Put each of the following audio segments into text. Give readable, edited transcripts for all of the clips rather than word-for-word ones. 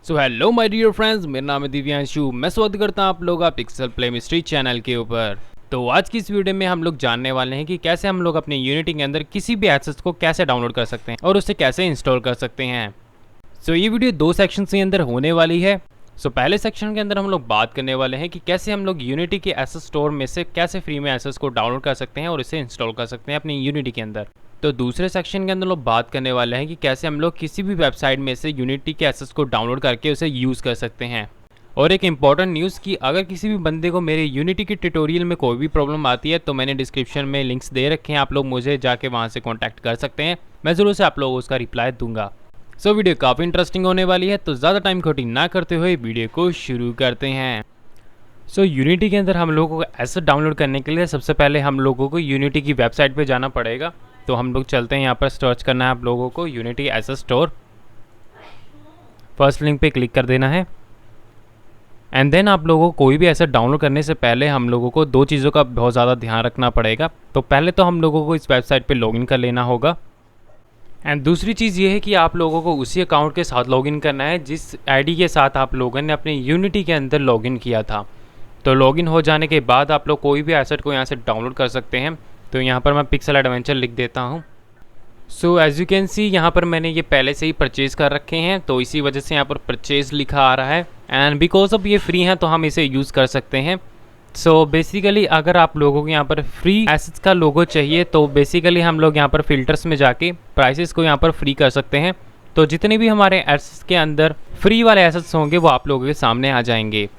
So hello my dear friends, मेरा नाम है दिव्यांशु। मैं स्वागत करता हूँ आप लोग पिक्सल प्ले मिस्ट्री चैनल के ऊपर। तो आज की इस वीडियो में हम लोग जानने वाले हैं कि कैसे हम लोग अपने यूनिटी के अंदर किसी भी एसेट्स को कैसे डाउनलोड कर सकते हैं और उसे कैसे इंस्टॉल कर सकते हैं। सो ये वीडियो दो सेक्शन के अंदर होने वाली है। पहले सेक्शन के अंदर हम लोग बात करने वाले हैं कि कैसे हम लोग यूनिटी के एसेट स्टोर में से कैसे फ्री में एसेट्स को डाउनलोड कर सकते हैं और इसे इंस्टॉल कर सकते हैं अपनी यूनिटी के अंदर। तो दूसरे सेक्शन के अंदर लोग बात करने वाले हैं कि कैसे हम लोग किसी भी वेबसाइट में से यूनिटी के एसेट्स को डाउनलोड करके उसे यूज़ कर सकते हैं। और एक इम्पॉर्टेंट न्यूज़ कि अगर किसी भी बंदे को मेरे यूनिटी के ट्यूटोरियल में कोई भी प्रॉब्लम आती है तो मैंने डिस्क्रिप्शन में लिंक्स दे रखे हैं, आप लोग मुझे जाके वहाँ से कॉन्टैक्ट कर सकते हैं। मैं ज़रूर से आप लोगों को उसका रिप्लाई दूंगा। वीडियो काफ़ी इंटरेस्टिंग होने वाली है, तो ज़्यादा टाइम खोटी ना करते हुए वीडियो को शुरू करते हैं। यूनिटी के अंदर हम लोगों को एसेट डाउनलोड करने के लिए सबसे पहले हम लोगों को यूनिटी की वेबसाइट पे जाना पड़ेगा। तो हम लोग चलते हैं, यहाँ पर सर्च करना है आप लोगों को unity asset store. First link पे क्लिक कर देना है एंड देन आप लोगों को कोई भी एसेट डाउनलोड करने से पहले हम लोगों को दो चीज़ों का बहुत ज़्यादा ध्यान रखना पड़ेगा। तो पहले तो हम लोगों को इस वेबसाइट पे लॉगिन कर लेना होगा एंड दूसरी चीज़ ये है कि आप लोगों को उसी अकाउंट के साथ लॉगिन करना है जिस आईडी के साथ आप लोगों ने अपने यूनिटी के अंदर लॉगिन किया था। तो लॉगिन हो जाने के बाद आप लोग कोई भी एसेट को यहाँ से डाउनलोड कर सकते हैं। तो यहाँ पर मैं पिक्सल एडवेंचर लिख देता हूँ। एज यू कैन सी यहाँ पर मैंने ये पहले से ही परचेज़ कर रखे हैं, तो इसी वजह से यहाँ पर परचेज़ लिखा आ रहा है एंड बिकॉज ऑफ ये फ्री हैं तो हम इसे यूज़ कर सकते हैं। बेसिकली अगर आप लोगों को यहाँ पर फ्री एसेट्स का लोगो चाहिए तो बेसिकली हम लोग यहाँ पर फिल्टर्स में जाके प्राइसेस को यहाँ पर फ्री कर सकते हैं। तो जितने भी हमारे एसेट्स के अंदर फ्री वाले एसेट्स होंगे वो आप लोगों के सामने आ जाएंगे।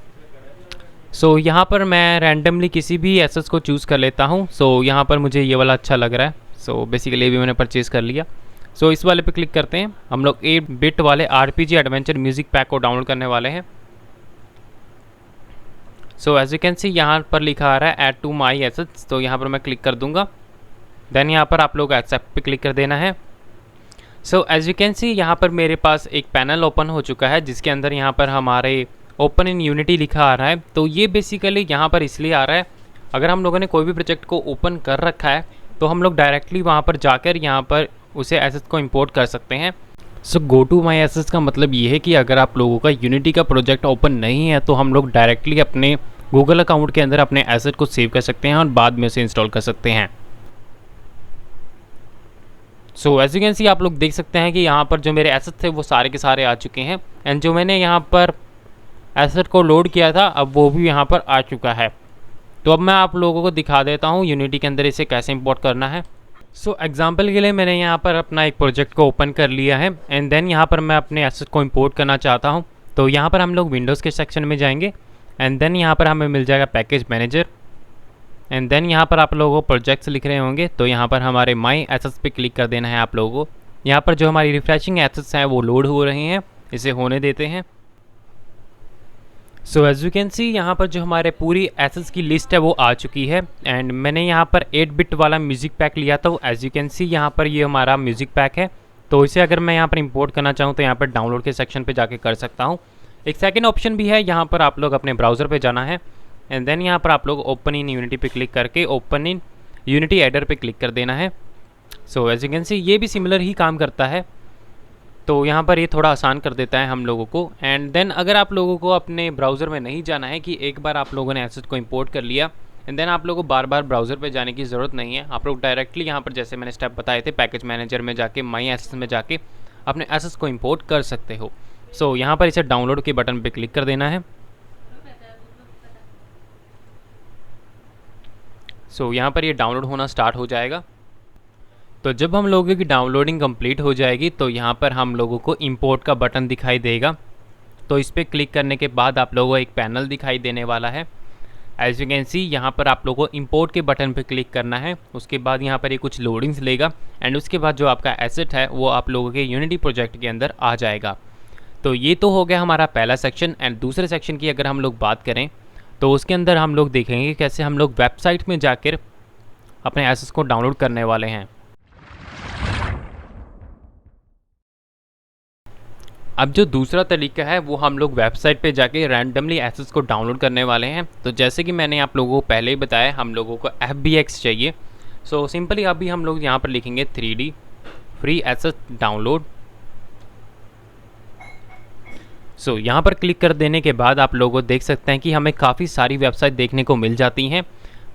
यहाँ पर मैं रैंडमली किसी भी एसेट्स को चूज़ कर लेता हूँ। यहाँ पर मुझे ये वाला अच्छा लग रहा है। बेसिकली ये भी मैंने परचेज़ कर लिया। इस वाले पे क्लिक करते हैं। हम लोग 8 बिट वाले RPG एडवेंचर म्यूज़िक पैक को डाउनलोड करने वाले हैं। एज यू कैन सी यहाँ पर लिखा आ रहा है ऐड टू माई एसेट्स, तो यहाँ पर मैं क्लिक कर दूंगा। देन यहाँ पर आप लोग एक्सेप्ट पे क्लिक कर देना है। एज यू कैन सी यहाँ पर मेरे पास एक पैनल ओपन हो चुका है जिसके अंदर यहाँ पर हमारे ओपन इन यूनिटी लिखा आ रहा है। तो ये बेसिकली यहाँ पर इसलिए आ रहा है, अगर हम लोगों ने कोई भी प्रोजेक्ट को ओपन कर रखा है तो हम लोग डायरेक्टली वहाँ पर जाकर यहाँ पर उसे एसेट्स को इम्पोर्ट कर सकते हैं। गो टू माई एसेट्स का मतलब ये है कि अगर आप लोगों का यूनिटी का प्रोजेक्ट ओपन नहीं है तो हम लोग डायरेक्टली अपने गूगल अकाउंट के अंदर अपने एसेट को सेव कर सकते हैं और बाद में उसे इंस्टॉल कर सकते हैं। एज यू कैन सी आप लोग देख सकते हैं कि यहाँ पर जो मेरे एसेट थे वो सारे के सारे आ चुके हैं एंड जो मैंने यहाँ पर एसेट को लोड किया था अब वो भी यहाँ पर आ चुका है। तो अब मैं आप लोगों को दिखा देता हूँ यूनिटी के अंदर इसे कैसे इंपोर्ट करना है। एग्जाम्पल के लिए मैंने यहाँ पर अपना एक प्रोजेक्ट को ओपन कर लिया है एंड देन यहाँ पर मैं अपने एसेट को इंपोर्ट करना चाहता हूँ। तो यहाँ पर हम लोग विंडोज़ के सेक्शन में जाएंगे एंड देन यहाँ पर हमें मिल जाएगा पैकेज मैनेजर एंड देन यहाँ पर आप लोगों को प्रोजेक्ट्स लिख रहे होंगे। तो यहाँ पर हमारे माई एसेट्स पे क्लिक कर देना है आप लोगों को। यहाँ पर जो हमारी रिफ्रेशिंग एसेट्स हैं वो लोड हो रहे हैं, इसे होने देते हैं। एज यू कैन सी यहाँ पर जो हमारे पूरी एसेट्स की लिस्ट है वो आ चुकी है एंड मैंने यहाँ पर 8 बिट वाला म्यूज़िक पैक लिया था। एज यू कैन सी यहाँ पर ये हमारा म्यूज़िक पैक है। तो इसे अगर मैं यहाँ पर इंपोर्ट करना चाहूँ तो यहाँ पर डाउनलोड के सेक्शन पे जाके कर सकता हूँ। एक सेकंड ऑप्शन भी है, यहाँ पर आप लोग अपने ब्राउज़र पे जाना है एंड देन यहाँ पर आप लोग ओपन इन यूनिटी पे क्लिक करके ओपन इन यूनिटी एडर पे क्लिक कर देना है। एज यू कैन सी ये भी सिमिलर ही काम करता है। तो यहाँ पर ये थोड़ा आसान कर देता है हम लोगों को। एंड देन अगर आप लोगों को अपने ब्राउज़र में नहीं जाना है कि एक बार आप लोगों ने एसेट को इंपोर्ट कर लिया एंड देन आप लोगों को बार बार ब्राउज़र पे जाने की ज़रूरत नहीं है। आप लोग डायरेक्टली यहाँ पर जैसे मैंने स्टेप बताए थे पैकेज मैनेजर में जाके माई एसेट्स में जाके अपने एसेट्स को इंपोर्ट कर सकते हो। यहाँ पर इसे डाउनलोड के बटन पे क्लिक कर देना है। यहाँ पर ये डाउनलोड होना स्टार्ट हो जाएगा। तो जब हम लोगों की डाउनलोडिंग कंप्लीट हो जाएगी तो यहाँ पर हम लोगों को इंपोर्ट का बटन दिखाई देगा। तो इस पर क्लिक करने के बाद आप लोगों को एक पैनल दिखाई देने वाला है। एज यू कैन सी यहाँ पर आप लोगों को इंपोर्ट के बटन पे क्लिक करना है। उसके बाद यहाँ पर ये कुछ लोडिंग्स लेगा एंड उसके बाद जो आपका एसेट है वो आप लोगों के यूनिटी प्रोजेक्ट के अंदर आ जाएगा। तो ये तो हो गया हमारा पहला सेक्शन एंड दूसरे सेक्शन की अगर हम लोग बात करें तो उसके अंदर हम लोग देखेंगे कैसे हम लोग वेबसाइट में जाकर अपने एसेट्स को डाउनलोड करने वाले हैं। अब जो दूसरा तरीका है वो हम लोग वेबसाइट पे जाके रैंडमली एसेट्स को डाउनलोड करने वाले हैं। तो जैसे कि मैंने आप लोगों को पहले ही बताया हम लोगों को FBX चाहिए। सिंपली अभी हम लोग यहाँ पर लिखेंगे 3D फ्री एसेट डाउनलोड। सो यहाँ पर क्लिक कर देने के बाद आप लोगों को देख सकते हैं कि हमें काफ़ी सारी वेबसाइट देखने को मिल जाती हैं,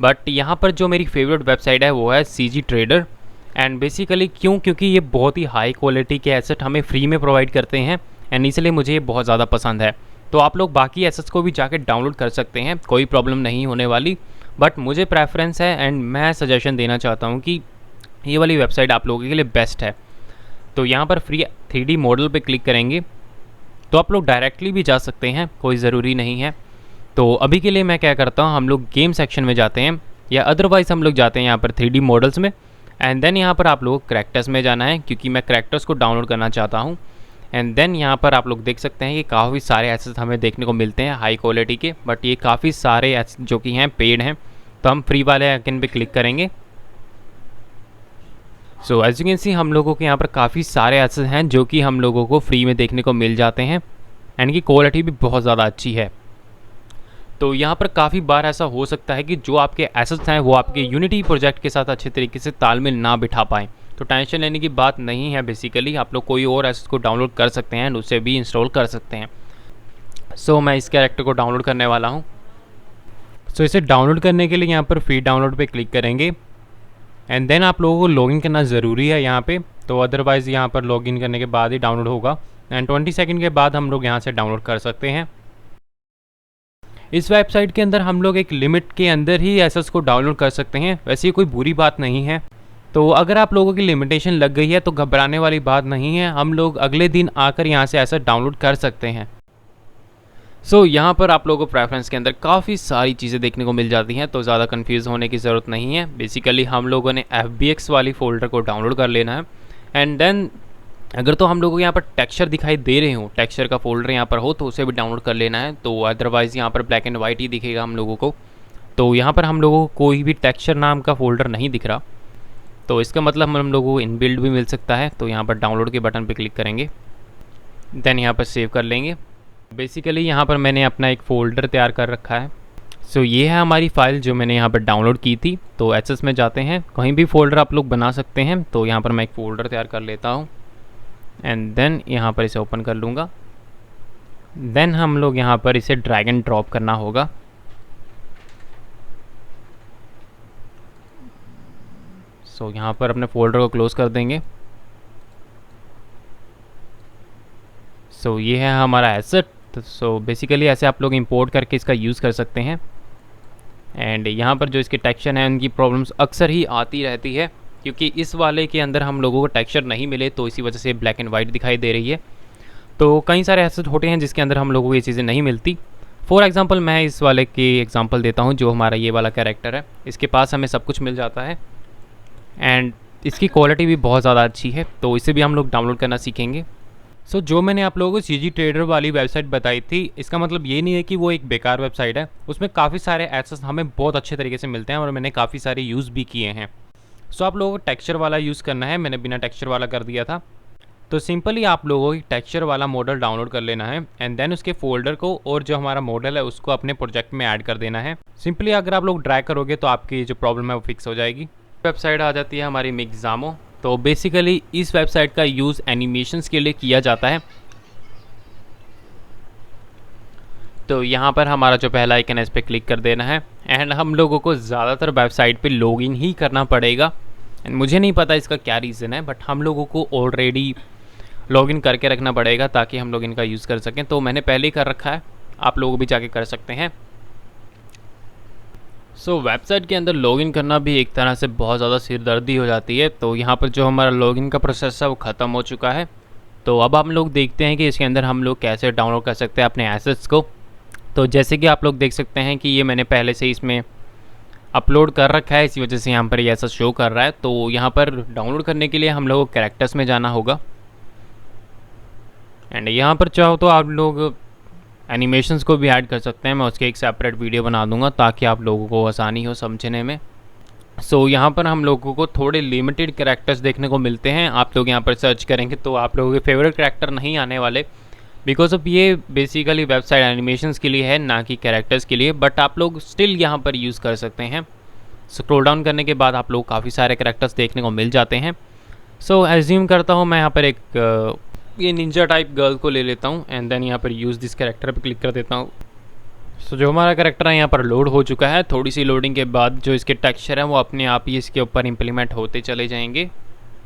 बट यहाँ पर जो मेरी फेवरेट वेबसाइट है वो है CG ट्रेडर। एंड बेसिकली क्योंकि ये बहुत ही हाई क्वालिटी के एसेट हमें फ्री में प्रोवाइड करते हैं, एंड इसलिए मुझे ये बहुत ज़्यादा पसंद है। तो आप लोग बाकी एसेट्स को भी जाके डाउनलोड कर सकते हैं, कोई प्रॉब्लम नहीं होने वाली, बट मुझे प्रेफरेंस है एंड मैं सजेशन देना चाहता हूँ कि ये वाली वेबसाइट आप लोगों के लिए बेस्ट है। तो यहाँ पर फ्री 3D मॉडल पे क्लिक करेंगे तो आप लोग डायरेक्टली भी जा सकते हैं, कोई ज़रूरी नहीं है। तो अभी के लिए मैं क्या करता हूँ, हम लोग गेम सेक्शन में जाते हैं, या अदरवाइज़ हम लोग जाते हैं यहाँ पर 3D मॉडल्स में, एंड देन यहाँ पर आप लोग करैक्टर्स में जाना है क्योंकि मैं करैक्टर्स को डाउनलोड करना चाहता हूँ। एंड देन यहाँ पर आप लोग देख सकते हैं कि काफ़ी सारे एसेट्स हमें देखने को मिलते हैं हाई क्वालिटी के, बट ये काफ़ी सारे एसेट्स जो कि हैं पेड हैं, तो हम फ्री वाले आइकन पे क्लिक करेंगे। So as you can see हम लोगों के यहाँ पर काफ़ी सारे एसेट्स हैं जो कि हम लोगों को फ्री में देखने को मिल जाते हैं, एंड की क्वालिटी भी बहुत ज़्यादा अच्छी है। तो यहाँ पर काफ़ी बार ऐसा हो सकता है कि जो आपके एसेट्स हैं वो आपके यूनिटी प्रोजेक्ट के साथ अच्छे तरीके से तालमेल ना बिठा पाएँ, तो टेंशन लेने की बात नहीं है। बेसिकली आप लोग कोई और एसेट्स को डाउनलोड कर सकते हैं एंड उसे भी इंस्टॉल कर सकते हैं। सो मैं इस कैरेक्टर को डाउनलोड करने वाला हूँ। सो इसे डाउनलोड करने के लिए यहाँ पर फ्री डाउनलोड पे क्लिक करेंगे, एंड देन आप लोगों को लॉगिन करना ज़रूरी है यहाँ पे, तो अदरवाइज़ यहाँ पर लॉगिन करने के बाद ही डाउनलोड होगा, एंड 20 सेकंड के बाद हम लोग यहाँ से डाउनलोड कर सकते हैं। इस वेबसाइट के अंदर हम लोग एक लिमिट के अंदर ही एसेट्स को डाउनलोड कर सकते हैं, वैसे ये कोई बुरी बात नहीं है। तो अगर आप लोगों की लिमिटेशन लग गई है तो घबराने वाली बात नहीं है, हम लोग अगले दिन आकर यहाँ से एसेट डाउनलोड कर सकते हैं। सो यहाँ पर आप लोगों को प्रेफरेंस के अंदर काफ़ी सारी चीज़ें देखने को मिल जाती हैं, तो ज़्यादा कंफ्यूज होने की ज़रूरत नहीं है। बेसिकली हम लोगों ने FBX वाली फ़ोल्डर को डाउनलोड कर लेना है, एंड देन अगर तो हम लोगों को यहाँ पर टेक्सचर दिखाई दे रहे हो, टेक्सचर का फोल्डर यहाँ पर हो, तो उसे भी डाउनलोड कर लेना है। तो अदरवाइज़ यहाँ पर ब्लैक एंड वाइट ही दिखेगा हम लोगों को। तो यहाँ पर हम लोगों को कोई भी टेक्सचर नाम का फोल्डर नहीं दिख रहा, तो इसका मतलब हम लोगों को इनबिल्ड भी मिल सकता है। तो यहाँ पर डाउनलोड के बटन पर क्लिक करेंगे, देन यहाँ पर सेव कर लेंगे। बेसिकली यहाँ पर मैंने अपना एक फ़ोल्डर तैयार कर रखा है। सो ये है हमारी फ़ाइल जो मैंने यहाँ पर डाउनलोड की थी। तो एसेट्स में जाते हैं, कहीं भी फ़ोल्डर आप लोग बना सकते हैं। तो यहाँ पर मैं एक फ़ोल्डर तैयार कर लेता हूँ, एंड देन यहाँ पर इसे ओपन कर लूँगा। देन हम लोग यहाँ पर इसे ड्रैग एंड ड्रॉप करना होगा। सो यहाँ पर अपने फ़ोल्डर को क्लोज़ कर देंगे। सो ये है हमारा एसेट। सो बेसिकली ऐसे आप लोग इंपोर्ट करके इसका यूज़ कर सकते हैं। एंड यहाँ पर जो इसके टेक्सचर हैं उनकी प्रॉब्लम्स अक्सर ही आती रहती है, क्योंकि इस वाले के अंदर हम लोगों को टेक्सचर नहीं मिले, तो इसी वजह से ब्लैक एंड वाइट दिखाई दे रही है। तो कई सारे एसेट होते हैं जिसके अंदर हम लोगों को ये चीज़ें नहीं मिलती। फॉर एग्जांपल मैं इस वाले की एग्जांपल देता हूँ, जो हमारा ये वाला कैरेक्टर है, इसके पास हमें सब कुछ मिल जाता है, एंड इसकी क्वालिटी भी बहुत ज़्यादा अच्छी है। तो इसे भी हम लोग डाउनलोड करना सीखेंगे। सो जो मैंने आप लोगों को CG ट्रेडर वाली वेबसाइट बताई थी, इसका मतलब ये नहीं है कि वो एक बेकार वेबसाइट है। उसमें काफ़ी सारे एसेट्स हमें बहुत अच्छे तरीके से मिलते हैं और मैंने काफ़ी सारे यूज़ भी किए हैं। सो आप लोगों को टेक्सचर वाला यूज़ करना है, मैंने बिना टेक्सचर वाला कर दिया था। तो सिंपली आप लोगों को टेक्सचर वाला मॉडल डाउनलोड कर लेना है, एंड देन उसके फोल्डर को और जो हमारा मॉडल है उसको अपने प्रोजेक्ट में ऐड कर देना है। सिंपली अगर आप लोग ड्रैग करोगे तो आपकी जो प्रॉब्लम है वो फिक्स हो जाएगी। वेबसाइट आ जाती है हमारी मिक्जामो। तो बेसिकली इस वेबसाइट का यूज़ एनिमेशंस के लिए किया जाता है। तो यहाँ पर हमारा जो पहला आइकन है इस पर क्लिक कर देना है, एंड हम लोगों को ज़्यादातर वेबसाइट पे लॉगिन ही करना पड़ेगा। एंड मुझे नहीं पता इसका क्या रीज़न है, बट हम लोगों को ऑलरेडी लॉगिन करके रखना पड़ेगा ताकि हम लोग इनका यूज़ कर सकें। तो मैंने पहले ही कर रखा है, आप लोग भी जाके कर सकते हैं। सो वेबसाइट के अंदर लॉगिन करना भी एक तरह से बहुत ज़्यादा सिरदर्दी हो जाती है। तो यहाँ पर जो हमारा लॉगिन का प्रोसेस है वो ख़त्म हो चुका है। तो अब हम लोग देखते हैं कि इसके अंदर हम लोग कैसे डाउनलोड कर सकते हैं अपने एसेट्स को। तो जैसे कि आप लोग देख सकते हैं कि ये मैंने पहले से इसमें अपलोड कर रखा है, इसी वजह से यहाँ पर ये ऐसा शो कर रहा है। तो यहाँ पर डाउनलोड करने के लिए हम लोग को कैरेक्टर्स में जाना होगा, एंड यहाँ पर चाहो तो आप लोग एनिमेशंस को भी ऐड कर सकते हैं। मैं उसके एक सेपरेट वीडियो बना दूंगा ताकि आप लोगों को आसानी हो समझने में। सो यहाँ पर हम लोगों को थोड़े लिमिटेड कैरेक्टर्स देखने को मिलते हैं। आप लोग यहाँ पर सर्च करेंगे तो आप लोगों के फेवरेट कैरेक्टर नहीं आने वाले, बिकॉज ऑफ ये बेसिकली वेबसाइट एनिमेशंस के लिए है, ना कि कैरेक्टर्स के लिए। बट आप लोग स्टिल यहाँ पर यूज़ कर सकते हैं। स्क्रॉल डाउन करने के बाद आप लोग काफ़ी सारे कैरेक्टर्स देखने को मिल जाते हैं। सो एज्यूम करता हूँ मैं यहाँ पर एक ये निंजा टाइप गर्ल को ले लेता हूँ एंड देन यहाँ पर यूज़ दिस कैरेक्टर पे क्लिक कर देता हूँ। सो जो हमारा कैरेक्टर है यहाँ पर लोड हो चुका है। थोड़ी सी लोडिंग के बाद जो इसके टेक्सचर है वो अपने आप ही इसके ऊपर इम्प्लीमेंट होते चले जाएंगे।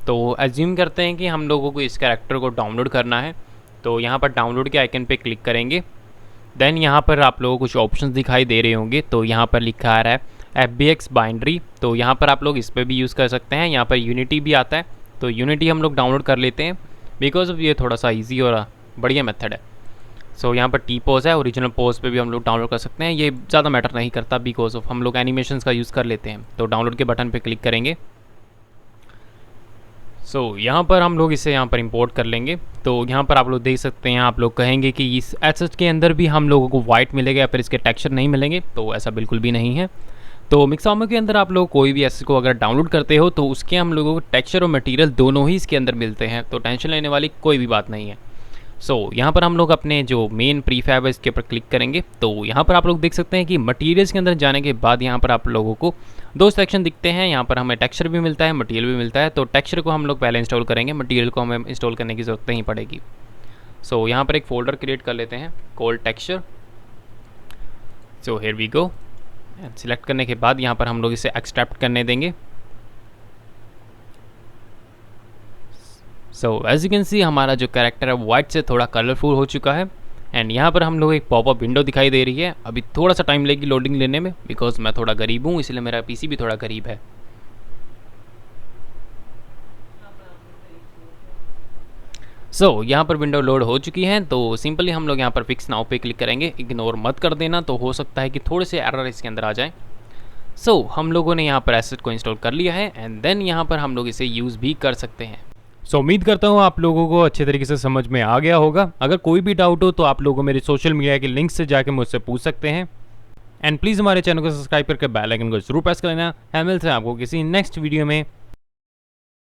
तो एज्यूम करते हैं कि हम लोगों को इस कैरेक्टर को डाउनलोड करना है, तो यहाँ पर डाउनलोड के आइकन पे क्लिक करेंगे। देन यहाँ पर आप लोगों को कुछ ऑप्शंस दिखाई दे रहे होंगे, तो यहाँ पर लिखा आ रहा है FBX बाइंड्री, तो यहाँ पर आप लोग इस पर भी यूज़ कर सकते हैं। यहाँ पर यूनिटी भी आता है, तो यूनिटी हम लोग डाउनलोड कर लेते हैं बिकॉज ये थोड़ा सा ईजी और बढ़िया मेथड है। सो यहाँ पर टी पोज है, ओरिजिनल पोज पे भी हम लोग डाउनलोड कर सकते हैं। ये ज़्यादा मैटर नहीं करता बिकॉज ऑफ हम लोग एनिमेशंस का यूज़ कर लेते हैं। तो डाउनलोड के बटन पे क्लिक करेंगे। सो यहाँ पर हम लोग इसे यहाँ पर इंपोर्ट कर लेंगे। तो यहाँ पर आप लोग देख सकते हैं, आप लोग कहेंगे कि इस एसेट के अंदर भी हम लोगों को वाइट मिलेगा या फिर इसके टेक्सचर नहीं मिलेंगे, तो ऐसा बिल्कुल भी नहीं है। तो मिक्सामो के अंदर आप लोग कोई भी एसेट को अगर डाउनलोड करते हो तो उसके हम लोगों को टेक्सचर और मटेरियल दोनों ही इसके अंदर मिलते हैं, तो टेंशन लेने वाली कोई भी बात नहीं है। सो यहाँ पर हम लोग अपने जो मेन प्रीफैब है इसके ऊपर क्लिक करेंगे। तो यहाँ पर आप लोग देख सकते हैं कि मटेरियल्स के अंदर जाने के बाद यहाँ पर आप लोगों को दो सेक्शन दिखते हैं। यहाँ पर हमें टेक्सचर भी मिलता है, मटेरियल भी मिलता है। तो टेक्सचर को हम लोग पहले इंस्टॉल करेंगे, मटेरियल को हमें इंस्टॉल करने की ज़रूरत नहीं पड़ेगी। सो यहाँ पर एक फ़ोल्डर क्रिएट कर लेते हैं called texture. So here we go, select करने के बाद यहाँ पर हम लोग इसे एक्सट्रैक्ट करने देंगे। So as you can see हमारा जो कैरेक्टर है वाइट से थोड़ा कलरफुल हो चुका है। एंड यहाँ पर हम लोग एक पॉपअप विंडो दिखाई दे रही है। अभी थोड़ा सा टाइम लगेगी लोडिंग लेने में बिकॉज मैं थोड़ा गरीब हूँ, इसलिए मेरा पीसी भी थोड़ा गरीब है। सो यहाँ पर विंडो लोड हो चुकी है। तो सिंपली हम लोग यहाँ पर फिक्स नाउ पे क्लिक करेंगे। इग्नोर मत कर देना, तो हो सकता है कि थोड़े से एरर इसके अंदर आ जाए। सो हम लोगों ने यहाँ पर एसेट को इंस्टॉल कर लिया है एंड देन यहाँ पर हम लोग इसे यूज़ भी कर सकते हैं। सो उम्मीद करता हूँ आप लोगों को अच्छे तरीके से समझ में आ गया होगा। अगर कोई भी डाउट हो तो आप लोगों मेरे सोशल मीडिया के लिंक से जाके मुझसे पूछ सकते हैं। एंड प्लीज़ हमारे चैनल को सब्सक्राइब करके बेल आइकन को जरूर प्रेस कर लेना। मिलते हैं आपको किसी नेक्स्ट वीडियो में।